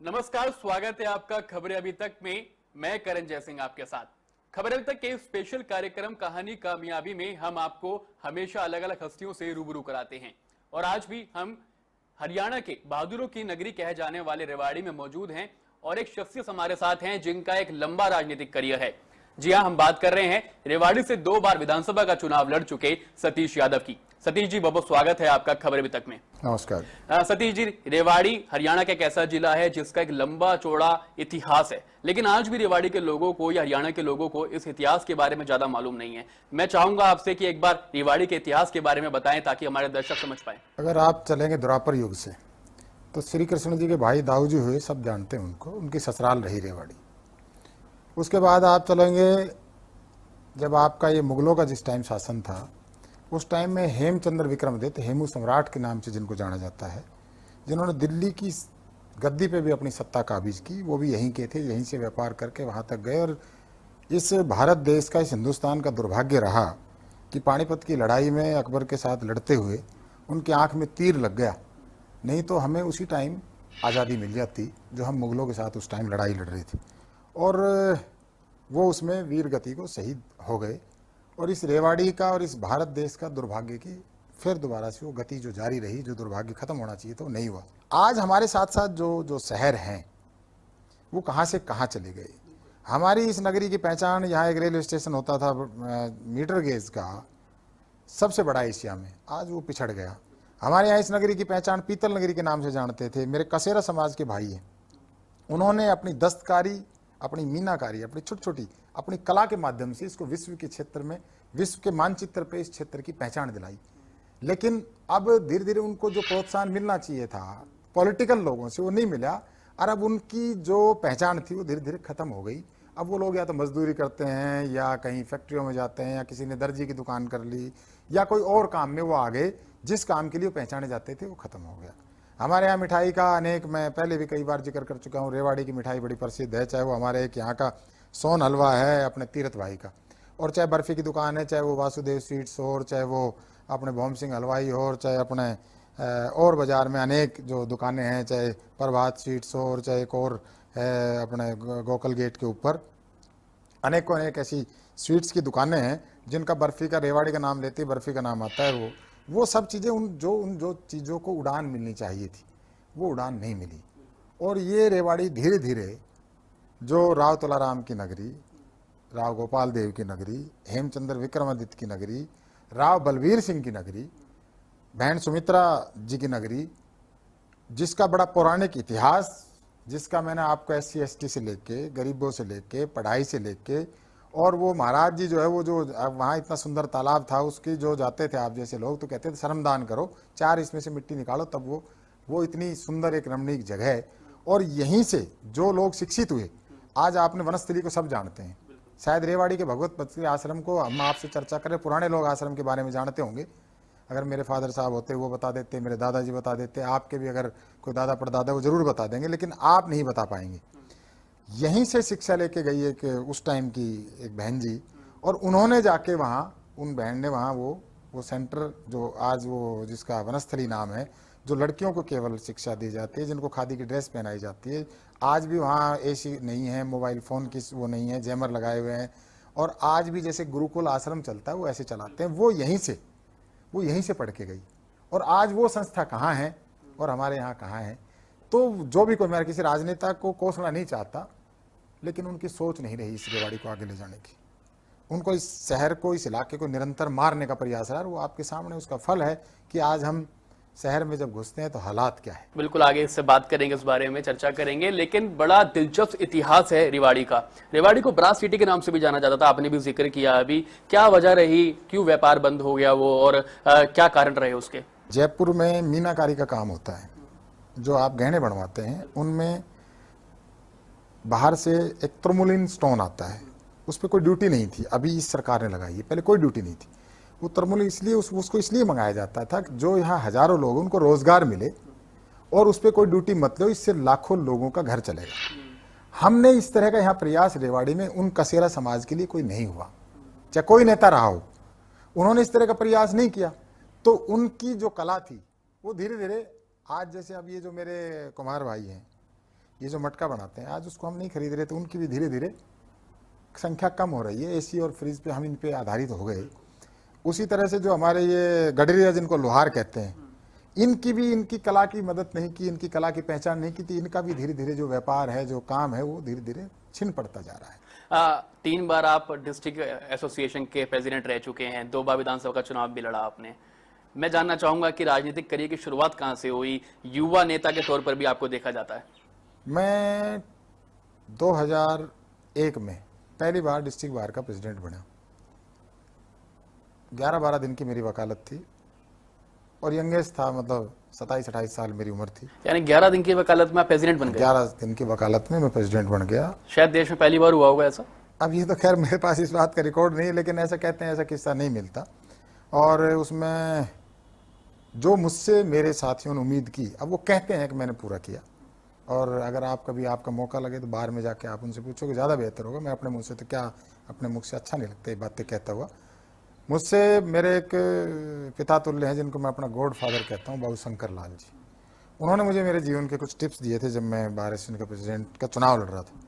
नमस्कार, स्वागत है आपका खबरें अभी तक में। मैं करण जयसिंह आपके साथ। खबरें अभी तक के स्पेशल कार्यक्रम कहानी कामयाबी में हम आपको हमेशा अलग अलग हस्तियों से रूबरू कराते हैं और आज भी हम हरियाणा के बहादुरों की नगरी कहे जाने वाले रेवाड़ी में मौजूद हैं और एक शख्सियत हमारे साथ हैं जिनका एक लंबा राजनीतिक करियर है। जी हां, हम बात कर रहे हैं रेवाड़ी से 2 बार विधानसभा का चुनाव लड़ चुके सतीश यादव की। सतीश जी, बहुत बहुत स्वागत है आपका खबरें अभी तक में। नमस्कार। सतीश जी, रेवाड़ी हरियाणा का एक ऐसा जिला है जिसका एक लंबा चौड़ा इतिहास है, लेकिन आज भी रेवाड़ी के लोगों को या हरियाणा के लोगों को इस इतिहास के बारे में ज्यादा मालूम नहीं है। मैं चाहूंगा आपसे कि एक बार रेवाड़ी के इतिहास के बारे में बताएं ताकि हमारे दर्शक समझ पाए। अगर आप चलेंगे द्वापर युग से तो श्री कृष्ण जी के भाई दाऊ जी हुए, सब जानते हैं उनको, उनकी ससुराल रही रेवाड़ी। उसके बाद आप चलेंगे, जब आपका ये मुगलों का जिस टाइम शासन था उस टाइम में हेमचंद्र विक्रमादित्य, हेमू सम्राट के नाम से जिनको जाना जाता है, जिन्होंने दिल्ली की गद्दी पे भी अपनी सत्ता काबिज की, वो भी यहीं के थे, यहीं से व्यापार करके वहाँ तक गए। और इस भारत देश का, इस हिंदुस्तान का दुर्भाग्य रहा कि पानीपत की लड़ाई में अकबर के साथ लड़ते हुए उनकी आंख में तीर लग गया, नहीं तो हमें उसी टाइम आज़ादी मिल जाती जो हम मुगलों के साथ उस टाइम लड़ाई लड़ रहे थे। और वो उसमें वीर गति को शहीद हो गए। और इस रेवाड़ी का और इस भारत देश का दुर्भाग्य की फिर दोबारा से वो गति जो जारी रही, जो दुर्भाग्य खत्म होना चाहिए तो वो नहीं हुआ। आज हमारे साथ साथ जो शहर हैं वो कहाँ से कहाँ चले गए। हमारी इस नगरी की पहचान, यहाँ एक रेलवे स्टेशन होता था मीटर गेज का, सबसे बड़ा एशिया में, आज वो पिछड़ गया। हमारे यहाँ इस नगरी की पहचान पीतल नगरी के नाम से जानते थे। मेरे कसेरा समाज के भाई हैं, उन्होंने अपनी दस्तकारी, अपनी मीनाकारी, अपनी छोटी छोटी अपनी कला के माध्यम से इसको विश्व के क्षेत्र में, विश्व के मानचित्र पे इस क्षेत्र की पहचान दिलाई। लेकिन अब धीरे धीरे उनको जो प्रोत्साहन मिलना चाहिए था पॉलिटिकल लोगों से, वो नहीं मिला। और अब उनकी जो पहचान थी वो धीरे धीरे खत्म हो गई। अब वो लोग या तो मजदूरी करते हैं या कहीं फैक्ट्रियों में जाते हैं या किसी ने दर्जी की दुकान कर ली या कोई और काम में वो आ गए। जिस काम के लिए वो पहचाने जाते थे वो खत्म हो गया। हमारे यहाँ मिठाई का अनेक, मैं पहले भी कई बार जिक्र कर चुका हूँ, रेवाड़ी की मिठाई बड़ी प्रसिद्ध है। चाहे वो हमारे एक यहाँ का सोन हलवा है अपने तीरथ भाई का, और चाहे बर्फ़ी की दुकान है, चाहे वो वासुदेव स्वीट्स हो, और चाहे वो अपने भोम सिंह हलवाई हो, और चाहे अपने और बाज़ार में अनेक जो दुकानें हैं, चाहे प्रभात स्वीट्स हो, और चाहे एक और है अपने गोकल गेट के ऊपर, अनेकों अनेक ऐसी स्वीट्स की दुकानें हैं जिनका बर्फ़ी का, रेवाड़ी का नाम लेते ही बर्फ़ी का नाम आता है। वो सब चीज़ें उन जो चीज़ों को उड़ान मिलनी चाहिए थी वो उड़ान नहीं मिली। और ये रेवाड़ी धीरे धीरे जो राव तुलाराम की नगरी, राव गोपाल देव की नगरी, हेमचंद्र विक्रमादित्य की नगरी, राव बलवीर सिंह की नगरी, बहन सुमित्रा जी की नगरी, जिसका बड़ा पौराणिक इतिहास, जिसका मैंने आपको SC ST से लेके, गरीबों से लेके, पढ़ाई से लेके, और वो महाराज जी जो है, वो जो वहाँ इतना सुंदर तालाब था, उसकी जो जाते थे आप जैसे लोग तो कहते थे श्रमदान करो, 4 इसमें से मिट्टी निकालो, तब वो इतनी सुंदर एक रमणीक जगह है। और यहीं से जो लोग शिक्षित हुए, आज आपने वनस्थली को सब जानते हैं। शायद रेवाड़ी के भगवत पत्री आश्रम को हम आपसे चर्चा करें, पुराने लोग आश्रम के बारे में जानते होंगे। अगर मेरे फादर साहब होते वो बता देते, मेरे दादाजी बता देते, आपके भी अगर कोई दादा परदादा वो जरूर बता देंगे, लेकिन आप नहीं बता पाएंगे। यहीं से शिक्षा लेके गई एक उस टाइम की एक बहन जी, और उन्होंने जाके वहाँ, उन बहन ने वहाँ वो सेंटर जो आज वो जिसका वनस्थली नाम है, जो लड़कियों को केवल शिक्षा दी जाती है, जिनको खादी की ड्रेस पहनाई जाती है, आज भी वहाँ AC नहीं है, मोबाइल फ़ोन की वो नहीं है, जैमर लगाए हुए हैं, और आज भी जैसे गुरुकुल आश्रम चलता है वो ऐसे चलाते हैं। वो यहीं से पढ़ के गई। और आज वो संस्था कहाँ है और हमारे यहाँ कहाँ है। तो जो भी कोई, मैं किसी राजनेता को कोसना नहीं चाहता, लेकिन उनकी सोच नहीं रही इस रेवाड़ी को आगे ले जाने की। उनको इस शहर को, इस इलाके को निरंतर मारने का प्रयास रहा। वो आपके सामने उसका फल है कि आज हम शहर में जब घुसते हैं तो हालात क्या है। बिल्कुल, आगे इससे बात करेंगे, उस बारे में चर्चा करेंगे, लेकिन बड़ा दिलचस्प इतिहास है रेवाड़ी का। रेवाड़ी को ब्रास सिटी के नाम से भी जाना जाता था, आपने भी जिक्र किया अभी। क्या वजह रही, क्यों व्यापार बंद हो गया वो, और क्या कारण रहे उसके? जयपुर में मीनाकारी का काम होता है, जो आप गहने बनवाते हैं, उनमें बाहर से एक तुर्मुलिन स्टोन आता है, उस पर कोई ड्यूटी नहीं थी, अभी इस सरकार ने लगाई है, पहले कोई ड्यूटी नहीं थी। वो तुर्मुलिन इसलिए उसको इसलिए मंगाया जाता था कि जो यहाँ हजारों लोग, उनको रोजगार मिले और उस पर कोई ड्यूटी मत लो, इससे लाखों लोगों का घर चलेगा। हमने इस तरह का यहाँ प्रयास रेवाड़ी में उन कसेरा समाज के लिए कोई नहीं हुआ, चाहे कोई नेता रहा हो, उन्होंने इस तरह का प्रयास नहीं किया। तो उनकी जो कला थी वो धीरे धीरे, आज जैसे अब ये जो मेरे कुमार भाई हैं, ये जो मटका बनाते हैं आज उसको हम नहीं खरीद रहे, तो उनकी भी धीरे धीरे संख्या कम हो रही है। एसी और फ्रिज पे हम इन पे आधारित हो गए। उसी तरह से जो हमारे ये गडरिया जिनको लोहार कहते हैं, इनकी भी इनकी कला की मदद नहीं की, इनकी कला की पहचान नहीं की, तो इनका भी धीरे धीरे जो व्यापार है, जो काम है, वो धीरे धीरे छिन पड़ता जा रहा है। 3 बार आप डिस्ट्रिक्ट एसोसिएशन के प्रेसिडेंट रह चुके हैं, 2 बार विधानसभा का चुनाव भी लड़ा आपने। मैं जानना चाहूंगा कि राजनीतिक करियर की शुरुआत कहां से हुई? युवा नेता के तौर पर भी आपको देखा जाता है। मैं 2001 में पहली बार डिस्ट्रिक्ट बार का प्रेसिडेंट बना। 11-12 दिन की मेरी वकालत थी और यंगेस्ट था, मतलब 27-28 साल मेरी उम्र थी। यानी 11 दिन की वकालत में आप प्रेसिडेंट बन गए? 11 दिन की वकालत में मैं प्रेसिडेंट बन गया। शायद देश में पहली बार हुआ होगा ऐसा। अब ये तो खैर मेरे पास इस बात का रिकॉर्ड नहीं है, लेकिन ऐसा कहते हैं, ऐसा किस्सा नहीं मिलता। और उसमें जो मुझसे मेरे साथियों ने उम्मीद की, अब वो कहते हैं कि मैंने पूरा किया। और अगर आप कभी आपका मौका लगे तो बाहर में जाके आप उनसे पूछोगे, ज़्यादा बेहतर होगा। मैं अपने मुँह से तो क्या, अपने मुख से अच्छा नहीं लगता ये बातें कहता हुआ। मुझसे मेरे एक पिता तुल्य हैं जिनको मैं अपना गॉड फादर कहता हूँ, बाबू शंकर लाल जी। उन्होंने मुझे मेरे जीवन के कुछ टिप्स दिए थे जब मैं बार एसोसिएशन का प्रेसिडेंट का चुनाव लड़ रहा था,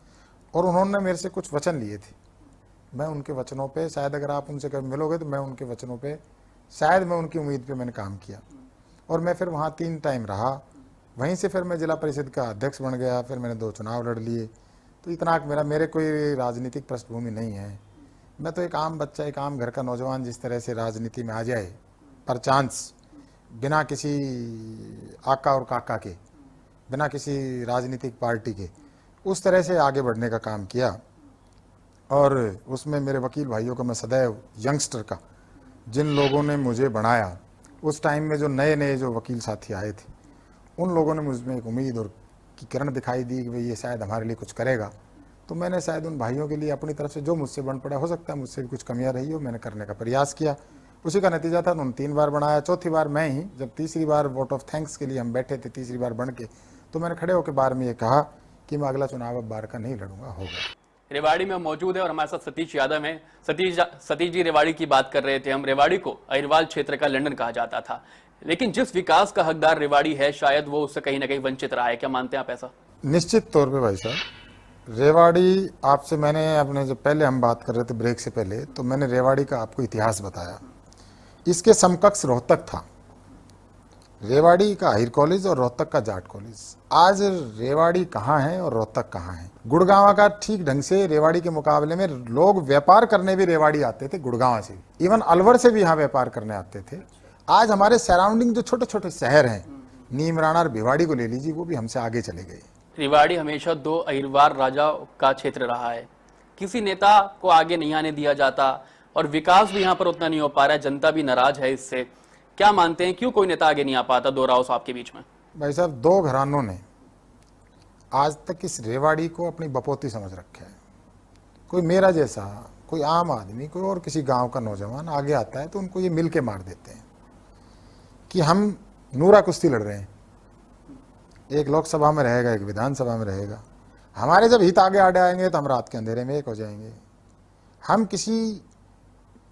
और उन्होंने मेरे से कुछ वचन लिए थे। मैं उनके वचनों पे, शायद अगर आप उनसे कभी मिलोगे तो मैं उनके वचनों पे, शायद मैं उनकी उम्मीद पे मैंने काम किया। और मैं फिर वहाँ 3 टाइम रहा। वहीं से फिर मैं जिला परिषद का अध्यक्ष बन गया। फिर मैंने 2 चुनाव लड़ लिए। तो इतना मेरे कोई राजनीतिक पृष्ठभूमि नहीं है। मैं तो एक आम बच्चा, एक आम घर का नौजवान जिस तरह से राजनीति में आ जाए पर चांस, बिना किसी आका और काका के, बिना किसी राजनीतिक पार्टी के, उस तरह से आगे बढ़ने का काम किया। और उसमें मेरे वकील भाइयों को मैं सदैव, यंगस्टर का, जिन लोगों ने मुझे बनाया उस टाइम में, जो नए नए जो वकील साथी आए थे, उन लोगों ने मुझमें एक उम्मीद और की किरण दिखाई दी कि भाई ये शायद हमारे लिए कुछ करेगा। तो मैंने शायद उन भाइयों के लिए अपनी तरफ से जो मुझसे बन पड़ा, हो सकता है मुझसे भी कुछ कमियां रही हो, मैंने करने का प्रयास किया। उसी का नतीजा था, उन्होंने 3 बार बनाया। चौथी बार मैं ही, जब तीसरी बार वोट ऑफ थैंक्स के लिए हम बैठे थे, तीसरी बार बन के, तो मैंने खड़े होकर बार में ये कहा कि मैं अगला चुनाव अब बार का नहीं लड़ूंगा, होगा। रेवाड़ी में मौजूद है और हमारे साथ सतीश यादव हैं। सतीश जी, रेवाड़ी की बात कर रहे थे हम। रेवाड़ी को अहिरवाल क्षेत्र का लंदन कहा जाता था, लेकिन जिस विकास का हकदार रेवाड़ी है, शायद वो उससे कहीं ना कहीं वंचित रहा है। क्या मानते हैं आप ऐसा? निश्चित तौर पे भाई साहब, रेवाड़ी, आपसे मैंने अपने, जब पहले हम बात कर रहे थे ब्रेक से पहले, तो मैंने रेवाड़ी का आपको इतिहास बताया। इसके समकक्ष रोहतक था। रेवाड़ी का अहिर कॉलेज और रोहतक का जाट कॉलेज। आज रेवाड़ी कहाँ है और रोहतक कहाँ है? गुड़गांव का ठीक ढंग से रेवाड़ी के मुकाबले में लोग व्यापार करने भी रेवाड़ी आते थे, गुड़गांव से, इवन अलवर से भी यहाँ व्यापार करने आते थे। आज हमारे सराउंडिंग जो छोटे छोटे शहर हैं, नीमराना और भिवाड़ी को ले लीजिए, वो भी हमसे आगे चले गए। रेवाड़ी हमेशा 2 अहिरवार राजा का क्षेत्र रहा है। किसी नेता को आगे नहीं आने दिया जाता और विकास भी यहाँ पर उतना नहीं हो पा रहा है। जनता भी नाराज है इससे। क्या मानते हैं, क्यों कोई नेता आगे नहीं आ पाता 2 राव साहब के बीच में? भाई साहब, 2 घरानों ने आज तक इस रेवाड़ी को अपनी बपोती समझ रखा है। कोई मेरा जैसा, कोई आम आदमी, कोई और किसी गांव का नौजवान आगे आता है तो उनको ये मिल के मार देते हैं कि हम नूरा कुश्ती लड़ रहे हैं। एक लोकसभा में रहेगा, एक विधानसभा में रहेगा। हमारे जब हित आगे आड़े आएंगे तो हम रात के अंधेरे में एक हो जाएंगे। हम किसी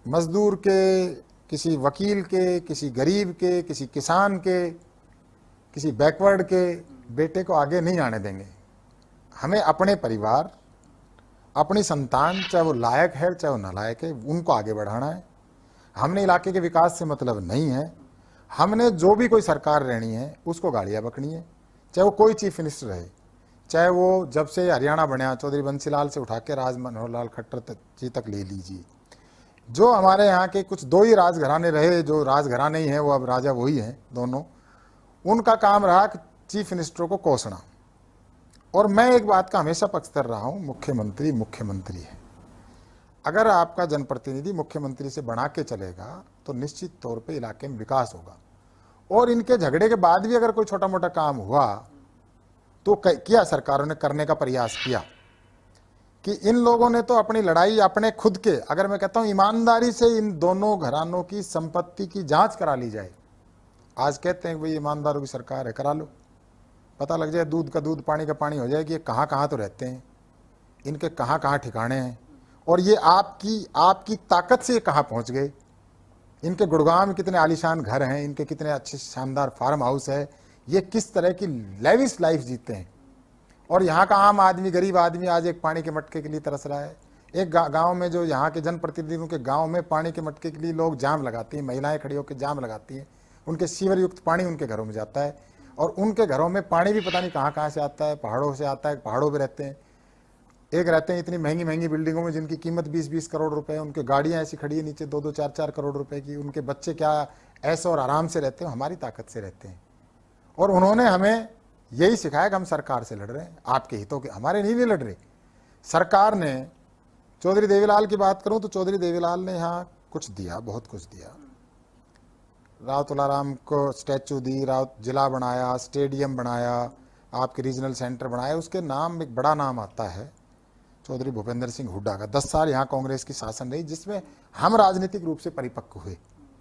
मजदूर के, किसी वकील के, किसी गरीब के, किसी किसान के, किसी बैकवर्ड के बेटे को आगे नहीं आने देंगे। हमें अपने परिवार, अपनी संतान, चाहे वो लायक है चाहे वो नालायक है, उनको आगे बढ़ाना है। हमने इलाके के विकास से मतलब नहीं है। हमने जो भी कोई सरकार रहनी है उसको गाड़ियाँ बकनी है, चाहे वो कोई चीफ मिनिस्टर रहे, चाहे वो जब से हरियाणा बना चौधरी बंसीलाल से उठा के राज मनोहर लाल खट्टर जी तक ले लीजिए। जो हमारे यहाँ के कुछ 2 ही राजघराने रहे, जो राजघराने ही हैं वो अब राजा वही हैं दोनों, उनका काम रहा चीफ मिनिस्टरों को कोसना। और मैं एक बात का हमेशा पक्षधर रहा हूँ, मुख्यमंत्री मुख्यमंत्री है। अगर आपका जनप्रतिनिधि मुख्यमंत्री से बना के चलेगा तो निश्चित तौर पे इलाके में विकास होगा। और इनके झगड़े के बाद भी अगर कोई छोटा मोटा काम हुआ तो किया, सरकारों ने करने का प्रयास किया कि इन लोगों ने तो अपनी लड़ाई अपने खुद के, अगर मैं कहता हूं ईमानदारी से इन दोनों घरानों की संपत्ति की जांच करा ली जाए। आज कहते हैं कि भाई ईमानदारों की सरकार है, करा लो, पता लग जाए, दूध का दूध पानी का पानी हो जाए कि ये कहाँ कहाँ तो रहते हैं, इनके कहाँ कहाँ ठिकाने हैं, और ये आपकी ताकत से ये कहाँ पहुँच गए। इनके गुड़गांव में कितने आलीशान घर हैं, इनके कितने अच्छे शानदार फार्म हाउस है, ये किस तरह की लेविश लाइफ जीते हैं। और यहाँ का आम आदमी, गरीब आदमी आज एक पानी के मटके के लिए तरस रहा है। एक गांव में जो यहाँ के जनप्रतिनिधियों के गांव में पानी के मटके के लिए लोग जाम लगाती हैं, महिलाएं खड़ी होकर जाम लगाती हैं, उनके सीवर युक्त पानी उनके घरों में जाता है और उनके घरों में पानी भी पता नहीं कहाँ कहाँ से आता है, पहाड़ों से आता है, पहाड़ों पे रहते हैं। एक रहते हैं इतनी महंगी महंगी बिल्डिंगों में जिनकी कीमत 20-20 करोड़ रुपए, उनके गाड़ियां ऐसी खड़ी है नीचे 2-2 4-4 करोड़ रुपए की, उनके बच्चे क्या ऐसे और आराम से रहते हैं, हमारी ताकत से रहते हैं। और उन्होंने हमें यही सिखाया कि हम सरकार से लड़ रहे हैं, आपके हितों के, हमारे नहीं लड़ रहे। सरकार ने, चौधरी देवीलाल की बात करूं तो चौधरी देवीलाल ने यहाँ कुछ दिया, बहुत कुछ दिया। राव तुलाराम को स्टैचू दी, राव जिला बनाया, स्टेडियम बनाया, आपके रीजनल सेंटर बनाया। उसके नाम एक बड़ा नाम आता है चौधरी भूपेंद्र सिंह हुड्डा का। 10 साल यहाँ कांग्रेस की शासन रही जिसमें हम राजनीतिक रूप से परिपक्व हुए।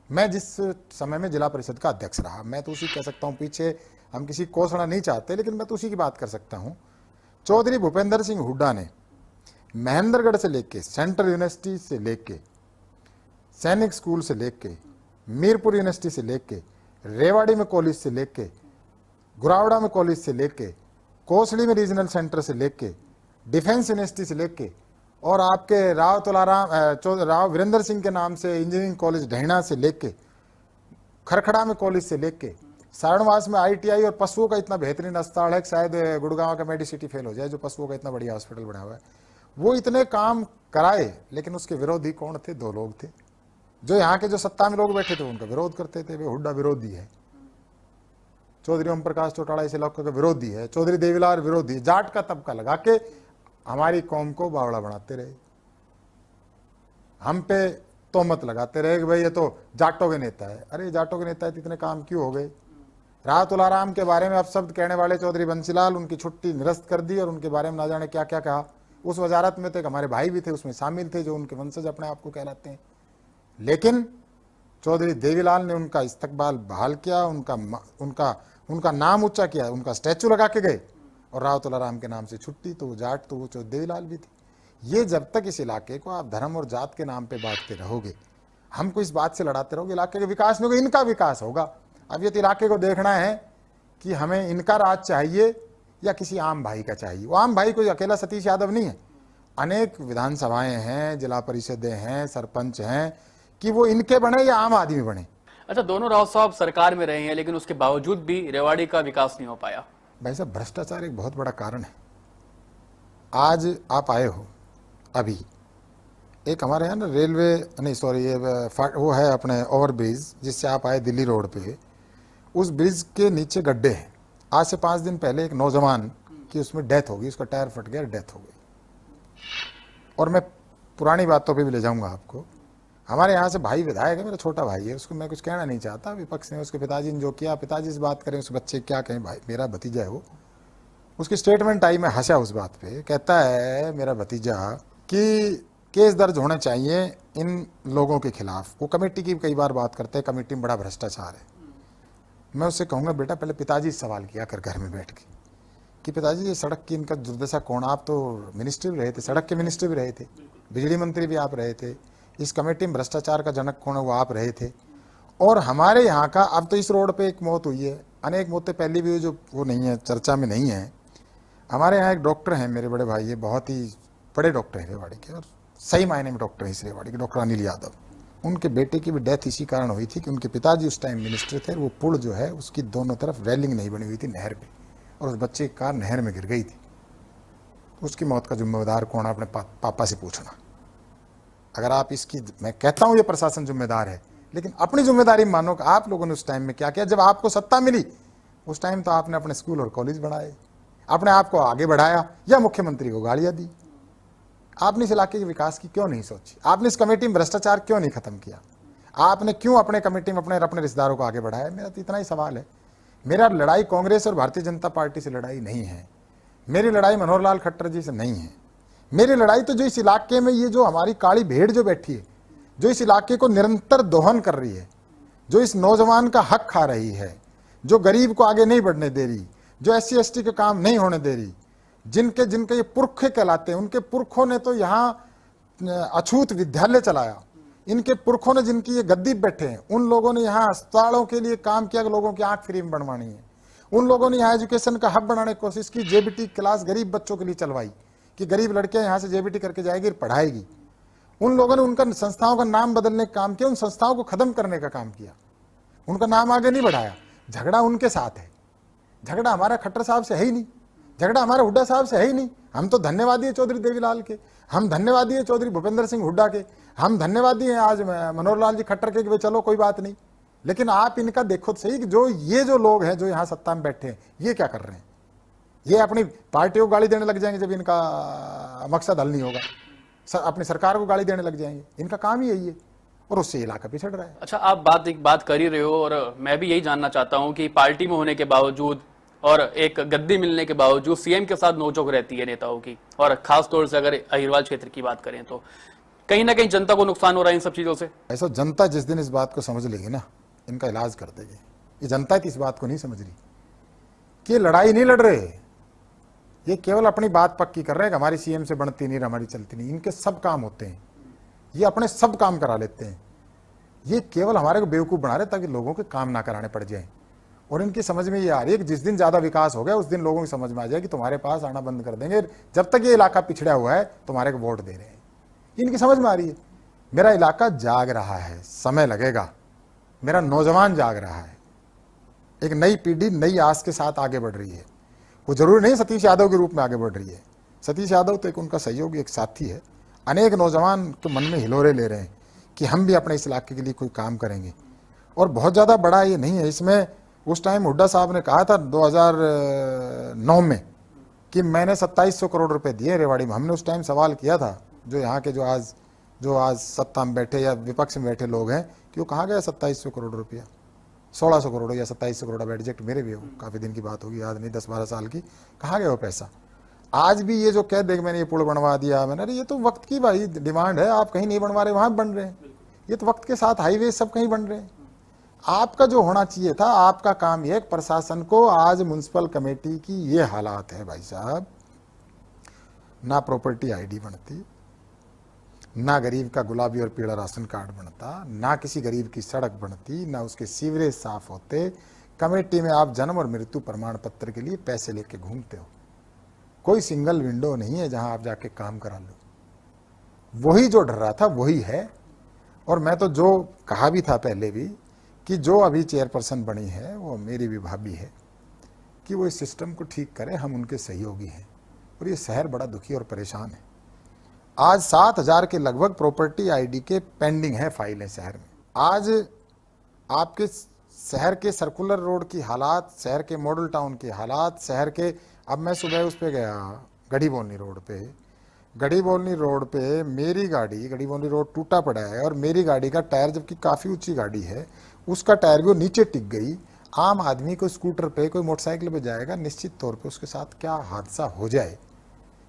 मैं जिस समय में जिला परिषद का अध्यक्ष रहा, मैं तो उसी कह सकता हूँ, पीछे हम किसी को कोसना नहीं चाहते, लेकिन मैं तो उसी की बात कर सकता हूँ। चौधरी भूपेंद्र सिंह हुड्डा ने महेंद्रगढ़ से लेके, सेंट्रल यूनिवर्सिटी से लेके, सैनिक स्कूल से लेके, मीरपुर यूनिवर्सिटी से लेके, रेवाड़ी में कॉलेज से लेके, गुरावड़ा में कॉलेज से लेके, कोसली में रीजनल सेंटर से लेके, डिफेंस यूनिवर्सिटी से लेके, और आपके राव तुलाराम राव वीरेंद्र सिंह के नाम से इंजीनियरिंग कॉलेज ढेणा से लेके, खरखड़ा में कॉलेज से लेके, सारणवास में ITI और पशुओं का इतना बेहतरीन अस्पताल है कि शायद गुड़गांव का मेडिसिटी फेल हो जाए, जो पशुओं का इतना बढ़िया हॉस्पिटल बना हुआ है। वो इतने काम कराए, लेकिन उसके विरोधी कौन थे? 2 लोग थे। जो यहाँ के जो सत्ता में लोग बैठे थे उनका विरोध करते थे, वे हुड्डा विरोधी है। चौधरी ओम प्रकाश चौटाला इसे लोग का विरोधी है, चौधरी देवीलाल विरोधी, जाट का तबका लगा के हमारी कौम को बावड़ा बनाते रहे, हम पे तोहमत लगाते रहे कि भाई ये तो जाटों के नेता है। अरे जाटों के नेता है तो इतने काम क्यों हो गए? राव तुलाराम के बारे में अपशब्द कहने वाले चौधरी बंसीलाल, उनकी छुट्टी निरस्त कर दी और उनके बारे में ना जाने क्या क्या कहा। उस वजारत में तो एक हमारे भाई भी थे, उसमें शामिल थे, जो उनके वंशज अपने आप को कहलाते हैं। लेकिन चौधरी देवीलाल ने उनका इस्तकबाल बहाल किया, उनका नाम ऊंचा किया, उनका स्टैचू लगा के गए, और राव तुलाराम के नाम से छुट्टी। तो वो जाट तो वो चौधरी देवीलाल भी थे। ये जब तक इस इलाके को आप धर्म और जात के नाम पे बांटते रहोगे, हमको इस बात से लड़ाते रहोगे, इलाके का विकास नहीं होगा, इनका विकास होगा। अब ये तो इलाके को देखना है कि हमें इनका राज चाहिए या किसी आम भाई का चाहिए। वो आम भाई कोई अकेला सतीश यादव नहीं है, अनेक विधानसभाएं हैं, जिला परिषदें हैं, सरपंच हैं, कि वो इनके बने या आम आदमी बने। अच्छा, दोनों राव साहब सरकार में रहे हैं, लेकिन उसके बावजूद भी रेवाड़ी का विकास नहीं हो पाया। भाई साहब, भ्रष्टाचार एक बहुत बड़ा कारण है। आज आप आए हो, अभी एक हमारे यहाँ ना रेलवे, नहीं सॉरी, ये वो है अपने ओवरब्रिज जिससे आप आए दिल्ली रोड पे, उस ब्रिज के नीचे गड्ढे हैं। आज से 5 दिन पहले एक नौजवान की उसमें डेथ हो गई, उसका टायर फट गया, डेथ हो गई। और मैं पुरानी बातों पे भी ले जाऊंगा आपको। हमारे यहाँ से भाई विधायक है, मेरा छोटा भाई है, उसको मैं कुछ कहना नहीं चाहता। विपक्ष ने, उसके पिताजी ने जो किया, पिताजी से बात करें, उस बच्चे क्या कहें, भाई मेरा भतीजा है वो। उसकी स्टेटमेंट आई, मैं हंसा उस बात पे। कहता है मेरा भतीजा कि केस दर्ज होने चाहिए इन लोगों के खिलाफ। वो कमेटी की कई बार बात करते हैं, कमेटी में बड़ा भ्रष्टाचार है। मैं उससे कहूँगा बेटा पहले पिताजी से सवाल किया कर घर में बैठ के कि पिताजी ये सड़क की इनका दुर्दशा कौन? आप तो मिनिस्टर भी रहे थे, सड़क के मिनिस्टर भी रहे थे, बिजली मंत्री भी आप रहे थे, इस कमेटी में भ्रष्टाचार का जनक कौन है? वो आप रहे थे। और हमारे यहाँ का, अब तो इस रोड पे एक मौत हुई है, अनेक मौतें पहले भी हुई जो वो नहीं है, चर्चा में नहीं है। हमारे यहाँ एक डॉक्टर हैं, मेरे बड़े भाई, ये बहुत ही बड़े डॉक्टर हैं रेवाड़ी के, और सही मायने में डॉक्टर है इस रेवाड़ी के, डॉक्टर अनिल यादव। उनके बेटे की भी डेथ इसी कारण हुई थी कि उनके पिताजी उस टाइम मिनिस्टर थे, वो पुल जो है उसकी दोनों तरफ रेलिंग नहीं बनी हुई थी नहर पे, और उस बच्चे की कार नहर में गिर गई थी। तो उसकी मौत का जिम्मेदार कौन है? अपने पापा से पूछना। अगर आप इसकी, मैं कहता हूँ ये प्रशासन जिम्मेदार है, लेकिन अपनी जिम्मेदारी मानो कि आप लोगों ने उस टाइम में क्या किया। जब आपको सत्ता मिली उस टाइम तो आपने अपने स्कूल और कॉलेज बढ़ाए, अपने आप को आगे बढ़ाया, या मुख्यमंत्री को गालियाँ दी। आपने इस इलाके के विकास की क्यों नहीं सोची? आपने इस कमेटी में भ्रष्टाचार क्यों नहीं खत्म किया? आपने क्यों अपने कमेटी में अपने रिश्तेदारों को आगे बढ़ाया? मेरा तो इतना ही सवाल है। मेरा लड़ाई कांग्रेस और भारतीय जनता पार्टी से लड़ाई नहीं है, मेरी लड़ाई मनोहर लाल खट्टर जी से नहीं है। मेरी लड़ाई तो जो इस इलाके में ये जो हमारी काली भेड़ जो बैठी है, जो इस इलाके को निरंतर दोहन कर रही है, जो इस नौजवान का हक खा रही है, जो गरीब को आगे नहीं बढ़ने दे रही, जो SC ST के काम नहीं होने दे रही, जिनके ये पुरखे कहलाते हैं, उनके पुरखों ने तो यहाँ अछूत विद्यालय चलाया, इनके पुरखों ने जिनकी ये गद्दी बैठे हैं, उन लोगों ने यहाँ अस्पतालों के लिए काम किया कि लोगों की आंख फ्री में बनवानी है। उन लोगों ने यहाँ एजुकेशन का हब बनाने की कोशिश की, जेबीटी क्लास गरीब बच्चों के लिए चलवाई कि गरीब लड़कियां यहाँ से जेबीटी करके जाएगी और पढ़ाएगी। उन लोगों ने उनका संस्थाओं का नाम बदलने का काम किया, उन संस्थाओं को खत्म करने का काम किया, उनका नाम आगे नहीं बढ़ाया। झगड़ा उनके साथ है, झगड़ा हमारा खट्टर साहब से है ही नहीं, झगड़ा हमारे हुड्डा साहब से है ही नहीं। हम तो धन्यवादी है चौधरी देवीलाल के, हम धन्यवादी है चौधरी भूपेंद्र सिंह हुड्डा के, हम धन्यवादी हैं आज मनोहर लाल जी खट्टर के कि वे चलो कोई बात नहीं। लेकिन आप इनका देखो तो सही कि जो लोग हैं जो यहाँ सत्ता में बैठे हैं ये क्या कर रहे हैं। ये अपनी पार्टियों को गाली देने लग जाएंगे जब इनका मकसद हल नहीं होगा, अपनी सरकार को गाली देने लग जाएंगे। इनका काम ही यही है और उससे इलाका पिछड़ रहा है। अच्छा, आप एक बात कर ही रहे हो और मैं भी यही जानना चाहता हूं कि पार्टी में होने के बावजूद और एक गद्दी मिलने के बावजूद सीएम के साथ नोकझोंक रहती है नेताओं की, और खास तौर से अगर अहिरवाल क्षेत्र की बात करें तो कहीं ना कहीं जनता को नुकसान हो रहा है इन सब चीजों से। ऐसा जनता जिस दिन इस बात को समझ लेगी ना, इनका इलाज कर देगी। ये जनता इस बात को नहीं समझ रही कि ये लड़ाई नहीं लड़ रहे, ये केवल अपनी बात पक्की कर रहे हैं कि हमारी सीएम से बनती नहीं, हमारी चलती नहीं। इनके सब काम होते हैं, ये अपने सब काम करा लेते हैं। ये केवल हमारे को बेवकूफ़ बना रहे ताकि लोगों के काम ना कराने पड़ जाए। और इनकी समझ में ये आ रही है कि जिस दिन ज़्यादा विकास हो गया उस दिन लोगों की समझ में आ जाए कि तुम्हारे पास आना बंद कर देंगे, जब तक ये इलाका पिछड़ा हुआ है तुम्हारे को वोट दे रहे हैं। इनकी समझ में आ रही है मेरा इलाका जाग रहा है, समय लगेगा, मेरा नौजवान जाग रहा है, एक नई पीढ़ी नई आस के साथ आगे बढ़ रही है। वो जरूरी नहीं सतीश यादव के रूप में आगे बढ़ रही है, सतीश यादव तो एक उनका सहयोगी, एक साथी है। अनेक नौजवान के मन में हिलोरे ले रहे हैं कि हम भी अपने इस इलाके के लिए कोई काम करेंगे। और बहुत ज़्यादा बड़ा ये नहीं है इसमें। उस टाइम हुड्डा साहब ने कहा था 2009 में कि मैंने 2700 करोड़ रुपए दिए रेवाड़ी में। हमने उस टाइम सवाल किया था जो यहाँ के जो आज सत्ता में बैठे या विपक्ष में बैठे लोग हैं कि वो कहाँ गया 2700 करोड़ रुपया, 1600 करोड़ या 2700 करोड़। अब एग्जैक्ट मेरे भी हो, काफ़ी दिन की बात होगी, याद नहीं, 10-12 साल की। कहाँ गया वो पैसा? आज भी ये जो कह देंगे मैंने ये पुल बनवा दिया मैंने, अरे ये तो वक्त की भाई डिमांड है, आप कहीं नहीं बनवा रहे वहाँ बन रहे हैं। ये तो वक्त के साथ हाईवे सब कहीं बन रहे हैं। आपका जो होना चाहिए था, आपका काम ये प्रशासन को, आज म्युनिसिपल कमेटी की ये हालात है भाई साहब, ना प्रॉपर्टी आईडी बनती, ना गरीब का गुलाबी और पीला राशन कार्ड बनता, ना किसी गरीब की सड़क बनती, ना उसके सीवरेज साफ होते। कमेटी में आप जन्म और मृत्यु प्रमाण पत्र के लिए पैसे लेके घूमते हो, कोई सिंगल विंडो नहीं है जहां आप जाके काम करा लो। वही जो डर रहा था वही है। और मैं तो जो कहा भी था पहले भी कि जो अभी चेयरपर्सन बनी है वो मेरी भी भाभी है कि वो इस सिस्टम को ठीक करे, हम उनके सहयोगी हैं। और ये शहर बड़ा दुखी और परेशान है। आज 7000 के लगभग प्रॉपर्टी आईडी के पेंडिंग है फाइलें शहर में। आज आपके शहर के सर्कुलर रोड की हालात, शहर के मॉडल टाउन की हालात, शहर के, अब मैं सुबह उस पे गया गढ़ी बोलनी रोड पे, गढ़ी बोलनी रोड पे मेरी गाड़ी, गढ़ी बोलनी रोड टूटा पड़ा है और मेरी गाड़ी का टायर, जबकि काफ़ी ऊंची गाड़ी है, उसका टायर भी वो नीचे टिक गई। आम आदमी को स्कूटर पे, कोई मोटरसाइकिल पे जाएगा, निश्चित तौर पे उसके साथ क्या हादसा हो जाए।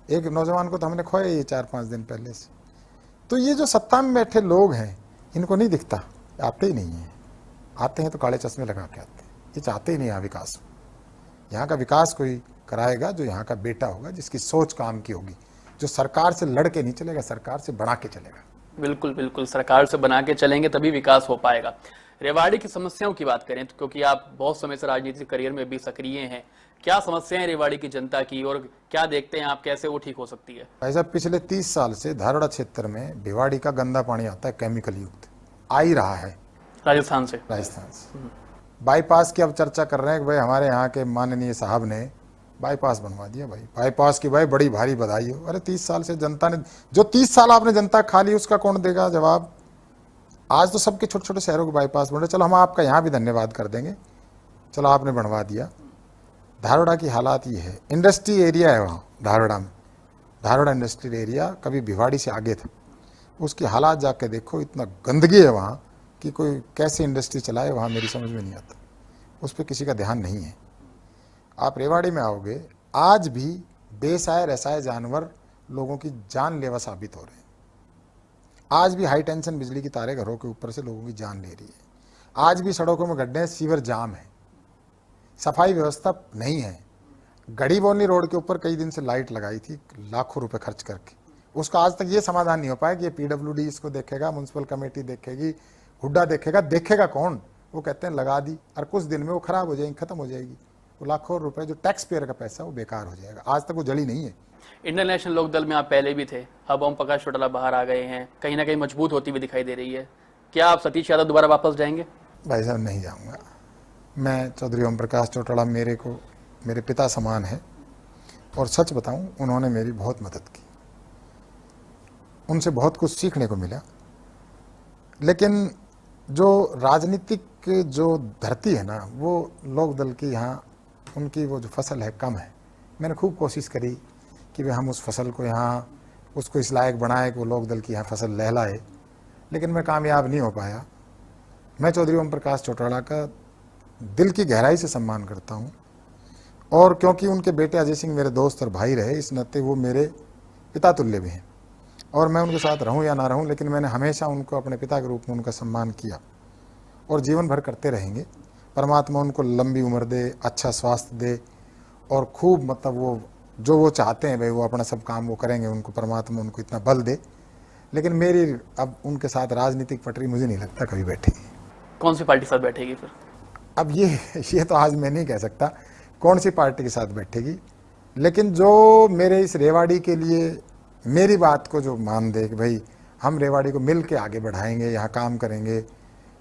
एक नौजवान को तो हमने खोया ये 4-5 दिन पहले से। तो ये जो सत्ता में बैठे लोग हैं इनको नहीं दिखता, आते ही नहीं है। आते हैं तो काले चश्मे लगा के आते हैं। ये चाहते ही नहीं यहाँ विकास। यहाँ का विकास कोई कराएगा जो यहाँ का बेटा होगा, जिसकी सोच काम की होगी, जो सरकार से लड़ के नहीं चलेगा, सरकार से बना के चलेगा। बिल्कुल बिल्कुल, सरकार से बना के चलेंगे तभी विकास हो पाएगा। रेवाड़ी की समस्याओं की बात करें तो, क्योंकि आप बहुत समय से राजनीतिक करियर में भी सक्रिय हैं, क्या समस्याएं हैं रेवाड़ी की जनता की और क्या देखते हैं आप, कैसे वो ठीक हो सकती है? ऐसा पिछले 30 साल से धारवाड़ा क्षेत्र में भिवाड़ी का गंदा पानी आता है, केमिकल युक्त, आ ही रहा है राजस्थान से। बाईपास की अब चर्चा कर रहे हैं कि भाई हमारे यहाँ के माननीय साहब ने बाईपास बनवा दिया। भाई बाईपास की भाई बड़ी भारी बधाई हो। अरे 30 साल से जनता ने, जो 30 साल आपने जनता खा ली उसका कौन देगा जवाब? आज तो सबके छोटे छोटे शहरों के बाईपास बन रहे। चलो हम आपका यहाँ भी धन्यवाद कर देंगे, चलो आपने बनवा दिया। धारवाड़ा की हालात ये है, इंडस्ट्री एरिया है वहाँ धारवाड़ा में, धारवाड़ा इंडस्ट्रियल एरिया कभी भिवाड़ी से आगे था। उसकी हालात जाके देखो, इतना गंदगी है वहाँ कि कोई कैसे इंडस्ट्री चलाए वहाँ, मेरी समझ में नहीं आता। उस पर किसी का ध्यान नहीं है। आप रेवाड़ी में आओगे, आज भी बेसाय रसाय जानवर लोगों की जानलेवा साबित हो रहे हैं। आज भी हाई टेंशन बिजली की तारें घरों के ऊपर से लोगों की जान ले रही है। आज भी सड़कों में गड्ढे, सीवर जाम है, सफाई व्यवस्था नहीं है। गढ़ी बोलनी रोड के ऊपर कई दिन से लाइट लगाई थी लाखों रुपए खर्च करके, उसका आज तक ये समाधान नहीं हो पाया कि ये पीडब्ल्यूडी इसको देखेगा, म्युनिसिपल कमेटी देखेगी, हुड्डा देखेगा। देखेगा कौन? वो कहते हैं लगा दी और कुछ दिन में वो खराब हो जाएगी, खत्म हो जाएगी। वो लाखों रुपए जो टैक्स पेयर का पैसा वो बेकार हो जाएगा। आज तक वो जली नहीं है। इंडियन नेशनल लोकदल में आप पहले भी थे, अब ओम प्रकाश चौटाला बाहर आ गए हैं, कहीं ना कहीं मजबूत होती हुई दिखाई दे रही है। क्या आप सतीश यादव दोबारा वापस जाएंगे? भाई साहब नहीं जाऊंगा। मैं चौधरी ओम प्रकाश चौटाला मेरे पिता समान है, और सच बताऊं उन्होंने मेरी बहुत मदद की, उनसे बहुत कुछ सीखने को मिला। लेकिन जो राजनीतिक जो धरती है ना, वो लोकदल की यहाँ उनकी वो जो फसल है कम है। मैंने खूब कोशिश करी कि वे हम उस फसल को यहाँ उसको इस लायक बनाए कि वो लोकदल की यहाँ फसल लहलाए, लेकिन मैं कामयाब नहीं हो पाया। मैं चौधरी ओम प्रकाश चौटाला का दिल की गहराई से सम्मान करता हूँ, और क्योंकि उनके बेटे अजय सिंह मेरे दोस्त और भाई रहे, इस नाते वो मेरे पिता तुल्य भी हैं। और मैं उनके साथ रहूं या ना रहूं, लेकिन मैंने हमेशा उनको अपने पिता के रूप में उनका सम्मान किया, और जीवन भर करते रहेंगे। परमात्मा उनको लंबी उम्र दे, अच्छा स्वास्थ्य दे, और खूब मतलब वो चाहते हैं भाई वो अपना सब काम वो करेंगे, उनको परमात्मा उनको इतना बल दे। लेकिन मेरी अब उनके साथ राजनीतिक पटरी मुझे नहीं लगता कभी बैठेगी। कौन सी पार्टी साथ बैठेगी फिर? अब ये तो आज मैं नहीं कह सकता कौन सी पार्टी के साथ बैठेगी, लेकिन जो मेरे इस रेवाड़ी के लिए मेरी बात को जो मान दे कि भाई हम रेवाड़ी को मिल के आगे बढ़ाएंगे, यहाँ काम करेंगे,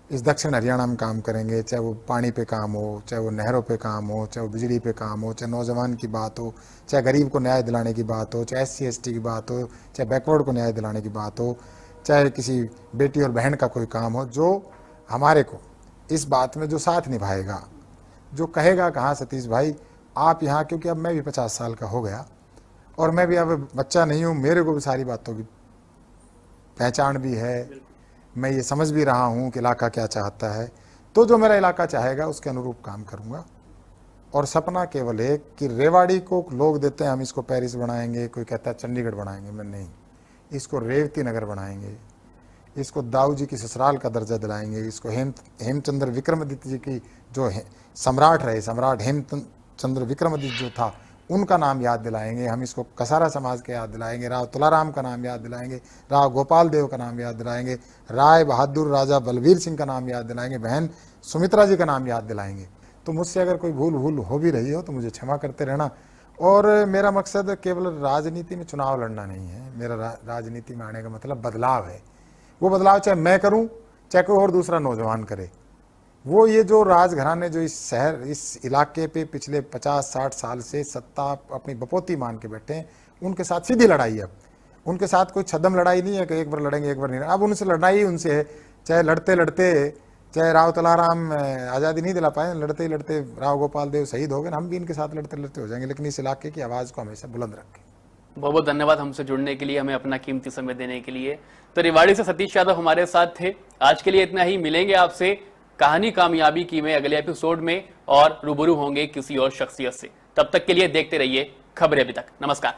इस दक्षिण हरियाणा में काम करेंगे, चाहे वो पानी पे काम हो, चाहे वो नहरों पे काम हो, चाहे वो बिजली पे काम हो, चाहे नौजवान की बात हो, चाहे गरीब को न्याय दिलाने की बात हो, चाहे SC ST की बात हो, चाहे बैकवर्ड को न्याय दिलाने की बात हो, चाहे किसी बेटी और बहन का कोई काम हो, जो हमारे को इस बात में जो साथ निभाएगा, जो कहेगा कहाँ सतीश भाई आप यहाँ, क्योंकि अब मैं भी 50 साल का हो गया और मैं भी अब बच्चा नहीं हूँ, मेरे को भी सारी बातों की पहचान भी है, मैं ये समझ भी रहा हूँ कि इलाका क्या चाहता है। तो जो मेरा इलाका चाहेगा उसके अनुरूप काम करूँगा। और सपना केवल एक कि रेवाड़ी को लोग देते हैं हम इसको पेरिस बनाएंगे, कोई कहता है चंडीगढ़ बनाएंगे, मैं नहीं, इसको रेवती नगर बनाएंगे, इसको दाऊ जी की ससुराल का दर्जा दिलाएंगे, इसको हेमचंद्र विक्रमादित्य जी की जो सम्राट रहे, सम्राट हेमचंद्र विक्रमादित्य जो था उनका नाम याद दिलाएंगे, हम इसको कसारा समाज के याद दिलाएंगे, राव तुलाराम का नाम याद दिलाएंगे, राव गोपाल देव का नाम याद दिलाएंगे, राय बहादुर राजा बलवीर सिंह का नाम याद दिलाएंगे, बहन सुमित्रा जी का नाम याद दिलाएंगे। तो मुझसे अगर कोई भूल हो भी रही हो तो मुझे क्षमा करते रहना। और मेरा मकसद केवल राजनीति में चुनाव लड़ना नहीं है, मेरा राजनीति में आने का मतलब बदलाव है। वो बदलाव चाहे मैं करूं चाहे कोई और दूसरा नौजवान करे। वो ये जो राजघराने जो इस शहर इस इलाके पे पिछले 50-60 साल से सत्ता अपनी बपोती मान के बैठे हैं, उनके साथ सीधी लड़ाई है। अब उनके साथ कोई छद्म लड़ाई नहीं है कि एक बार लड़ेंगे एक बार नहीं। अब उनसे लड़ाई उनसे है, चाहे लड़ते लड़ते चाहे राव तुलाराम आज़ादी नहीं दिला पाए, लड़ते ही लड़ते राव गोपाल देव शहीद हो गए, हम भी इनके साथ लड़ते लड़ते हो जाएंगे, लेकिन इस इलाके की आवाज़ को हमेशा बुलंद रखें। बहुत बहुत धन्यवाद हमसे जुड़ने के लिए, हमें अपना कीमती समय देने के लिए। तो रेवाड़ी से सतीश यादव हमारे साथ थे। आज के लिए इतना ही, मिलेंगे आपसे कहानी कामयाबी की में अगले एपिसोड में और रूबरू होंगे किसी और शख्सियत से। तब तक के लिए देखते रहिए खबरें अभी तक। नमस्कार।